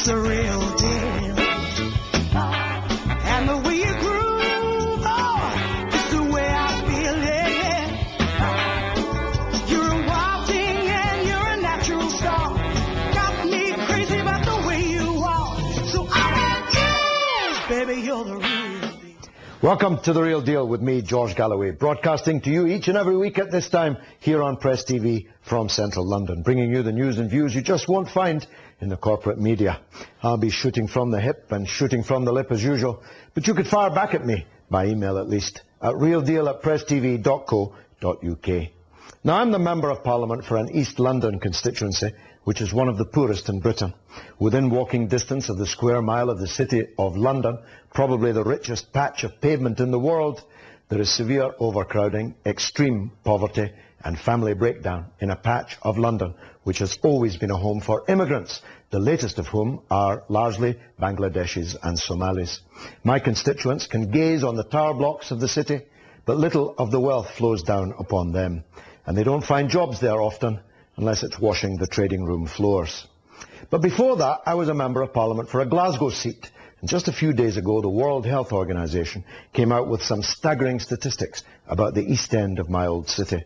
the real deal. And the way you groove, oh, it's the way I feel, yeah. You're a wild thing and you're a natural star. Got me crazy about the way you walk. So I want you, baby, you're the real deal. Welcome to The Real Deal with me, George Galloway, broadcasting to you each and every week at this time here on Press TV from central London, bringing you the news and views you just won't find in the corporate media. I'll be shooting from the hip and shooting from the lip as usual, but you could fire back at me, by email at least, at realdeal@presstv.co.uk. Now, I'm the Member of Parliament for an East London constituency, which is one of the poorest in Britain. Within walking distance of the square mile of the City of London, probably the richest patch of pavement in the world, there is severe overcrowding, extreme poverty and family breakdown in a patch of London which has always been a home for immigrants, the latest of whom are largely Bangladeshis and Somalis. My constituents can gaze on the tower blocks of the city, but little of the wealth flows down upon them, and they don't find jobs there often, unless it's washing the trading room floors. But before that, I was a Member of Parliament for a Glasgow seat. And just a few days ago, the World Health Organization came out with some staggering statistics about the East End of my old city.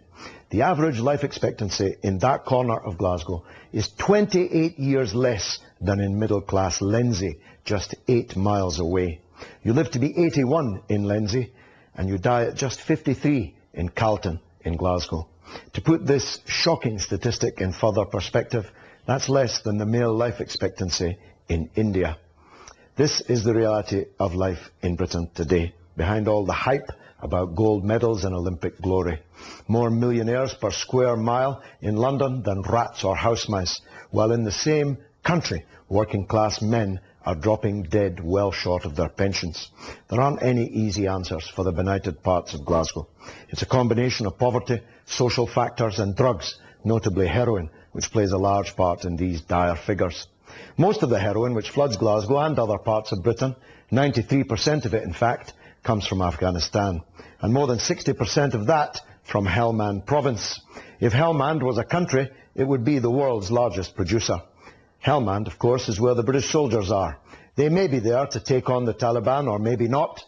The average life expectancy in that corner of Glasgow is 28 years less than in middle-class Lenzie, just 8 miles away. You live to be 81 in Lenzie, and you die at just 53 in Carlton in Glasgow. To put this shocking statistic in further perspective, that's less than the male life expectancy in India. This is the reality of life in Britain today, behind all the hype about gold medals and Olympic glory. More millionaires per square mile in London than rats or house mice, while in the same country, working class men are dropping dead well short of their pensions. There aren't any easy answers for the benighted parts of Glasgow. It's a combination of poverty, social factors and drugs, notably heroin, which plays a large part in these dire figures. Most of the heroin which floods Glasgow and other parts of Britain, 93% of it in fact, comes from Afghanistan, and more than 60% of that from Helmand province. If Helmand was a country, it would be the world's largest producer. Helmand, of course, is where the British soldiers are. They may be there to take on the Taliban, or maybe not,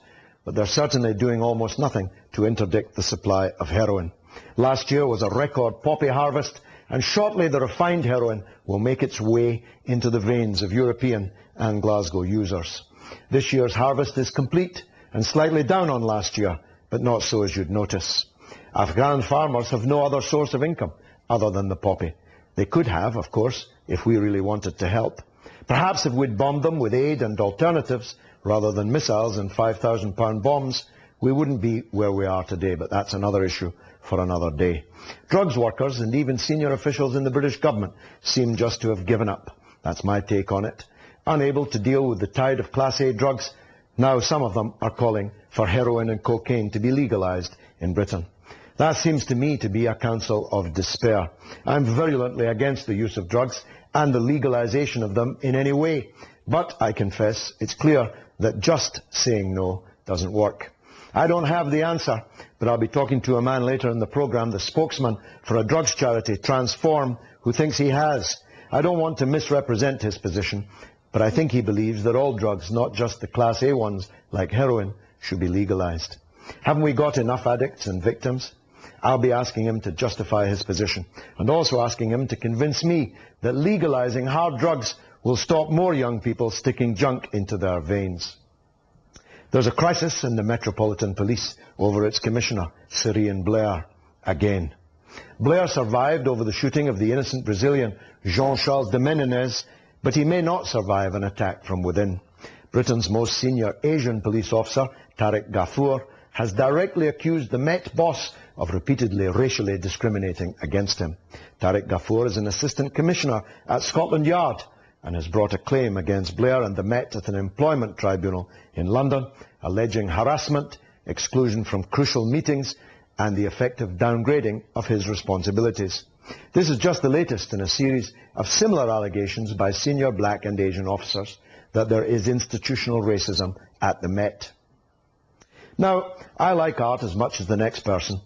but they're certainly doing almost nothing to interdict the supply of heroin. Last year was a record poppy harvest, and shortly the refined heroin will make its way into the veins of European and Glasgow users. This year's harvest is complete and slightly down on last year, but not so as you'd notice. Afghan farmers have no other source of income other than the poppy. They could have, of course, if we really wanted to help. Perhaps if we'd bombed them with aid and alternatives, rather than missiles and £5,000 bombs, we wouldn't be where we are today, but that's another issue for another day. Drugs workers and even senior officials in the British government seem just to have given up. That's my take on it. Unable to deal with the tide of Class A drugs, now some of them are calling for heroin and cocaine to be legalised in Britain. That seems to me to be a counsel of despair. I'm virulently against the use of drugs and the legalisation of them in any way. But I confess it's clear that just saying no doesn't work. I don't have the answer, but I'll be talking to a man later in the programme, the spokesman for a drugs charity, Transform, who thinks he has. I don't want to misrepresent his position, but I think he believes that all drugs, not just the Class A ones like heroin, should be legalised. Haven't we got enough addicts and victims? I'll be asking him to justify his position, and also asking him to convince me that legalising hard drugs will stop more young people sticking junk into their veins. There's a crisis in the Metropolitan Police over its Commissioner, Syrian Blair, again. Blair survived over the shooting of the innocent Brazilian Jean-Charles de Menezes, but he may not survive an attack from within. Britain's most senior Asian police officer, Tariq Ghafoor, has directly accused the Met boss of repeatedly racially discriminating against him. Tariq Ghafoor is an assistant commissioner at Scotland Yard and has brought a claim against Blair and the Met at an employment tribunal in London, alleging harassment, exclusion from crucial meetings, and the effective downgrading of his responsibilities. This is just the latest in a series of similar allegations by senior black and Asian officers that there is institutional racism at the Met. Now, I like art as much as the next person.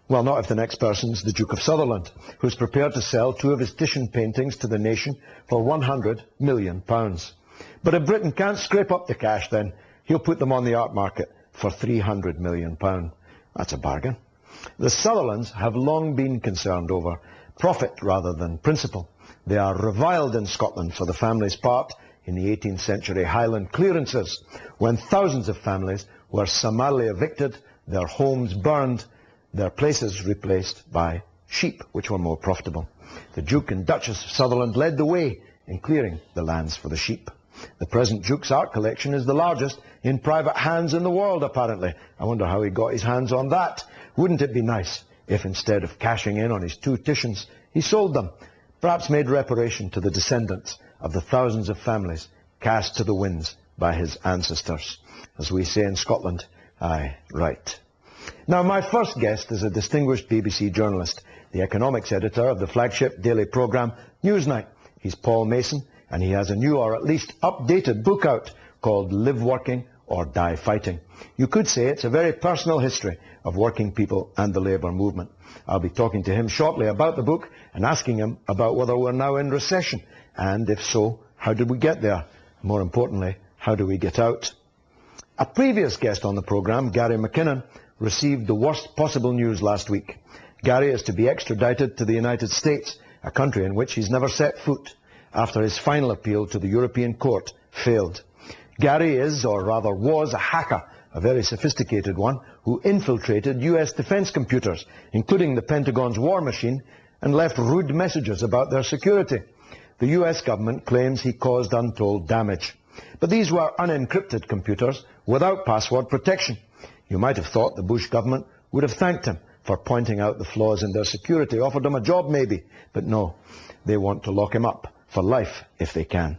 Well, not if the next person's the Duke of Sutherland, who's prepared to sell 2 of his Titian paintings to the nation for £100 million. But if Britain can't scrape up the cash, then he'll put them on the art market for £300 million. That's a bargain. The Sutherlands have long been concerned over profit rather than principle. They are reviled in Scotland for the family's part in the 18th century Highland clearances, when thousands of families were summarily evicted, their homes burned, their places replaced by sheep, which were more profitable. The Duke and Duchess of Sutherland led the way in clearing the lands for the sheep. The present Duke's art collection is the largest in private hands in the world, apparently. I wonder how he got his hands on that. Wouldn't it be nice if instead of cashing in on his 2 Titians, he sold them, perhaps made reparation to the descendants of the thousands of families cast to the winds by his ancestors. As we say in Scotland, aye, right. Now, my first guest is a distinguished BBC journalist, the economics editor of the flagship daily programme Newsnight. He's Paul Mason, and he has a new, or at least updated, book out called Live Working or Die Fighting. You could say it's a very personal history of working people and the labour movement. I'll be talking to him shortly about the book and asking him about whether we're now in recession, and if so, how did we get there? More importantly, how do we get out? A previous guest on the programme, Gary McKinnon, received the worst possible news last week. Gary is to be extradited to the United States, a country in which he's never set foot, after his final appeal to the European Court failed. Gary is, or rather was, a hacker, a very sophisticated one, who infiltrated US defense computers, including the Pentagon's war machine, and left rude messages about their security. The US government claims he caused untold damage. But these were unencrypted computers without password protection. You might have thought the Bush government would have thanked him for pointing out the flaws in their security, offered him a job maybe, but no, they want to lock him up for life if they can.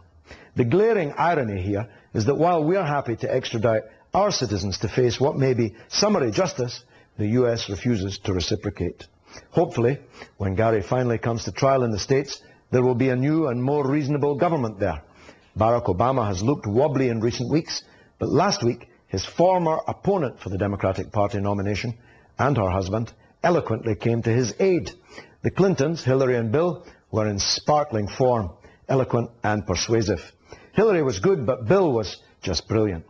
The glaring irony here is that while we are happy to extradite our citizens to face what may be summary justice, the US refuses to reciprocate. Hopefully, when Gary finally comes to trial in the States, there will be a new and more reasonable government there. Barack Obama has looked wobbly in recent weeks, but last week his former opponent for the Democratic Party nomination and her husband eloquently came to his aid. The Clintons, Hillary and Bill, were in sparkling form, eloquent and persuasive. Hillary was good, but Bill was just brilliant.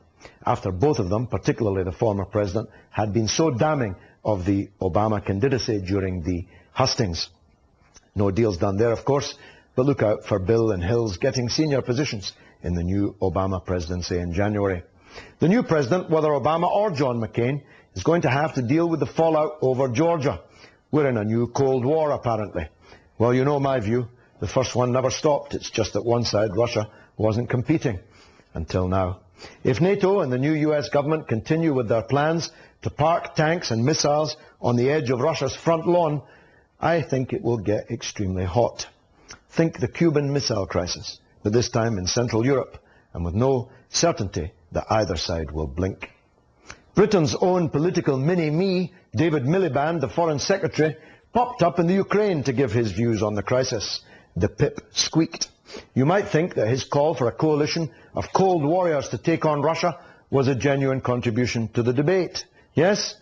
After both of them, particularly the former president, had been so damning of the Obama candidacy during the hustings. No deals done there, of course, but look out for Bill and Hills getting senior positions in the new Obama presidency in January. The new president, whether Obama or John McCain, is going to have to deal with the fallout over Georgia. We're in a new Cold War, apparently. Well, you know my view. The first one never stopped. It's just that one side, Russia, wasn't competing until now. If NATO and the new US government continue with their plans to park tanks and missiles on the edge of Russia's front lawn, I think it will get extremely hot. Think the Cuban Missile Crisis, but this time in Central Europe, and with no certainty that either side will blink. Britain's own political mini-me, David Miliband, the Foreign Secretary, popped up in the Ukraine to give his views on the crisis. The pip squeaked. You might think that his call for a coalition of cold warriors to take on Russia was a genuine contribution to the debate. Yes?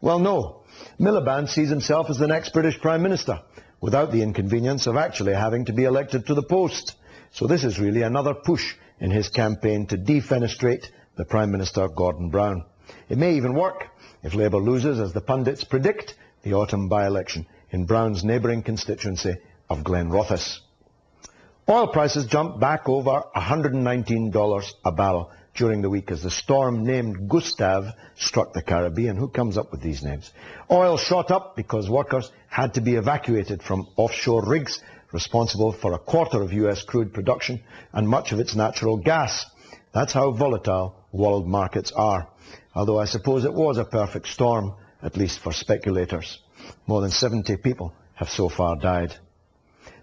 Well, no. Miliband sees himself as the next British Prime Minister, without the inconvenience of actually having to be elected to the post. So this is really another push in his campaign to defenestrate the Prime Minister Gordon Brown. It may even work if Labour loses, as the pundits predict, the autumn by-election in Brown's neighbouring constituency of Glenrothes. Oil prices jumped back over $119 a barrel during the week as the storm named Gustav struck the Caribbean. Who comes up with these names? Oil shot up because workers had to be evacuated from offshore rigs responsible for a quarter of US crude production and much of its natural gas. That's how volatile world markets are. Although I suppose it was a perfect storm, at least for speculators. More than 70 people have so far died.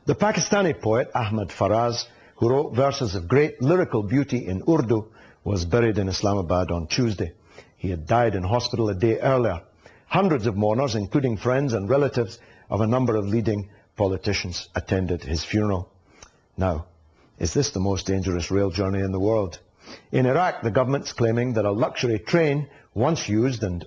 The Pakistani poet Ahmad Faraz, who wrote verses of great lyrical beauty in Urdu, was buried in Islamabad on Tuesday. He had died in hospital a day earlier. Hundreds of mourners, including friends and relatives of a number of leading politicians, attended his funeral. Now, is this the most dangerous rail journey in the world? In Iraq, the government's claiming that a luxury train, once used and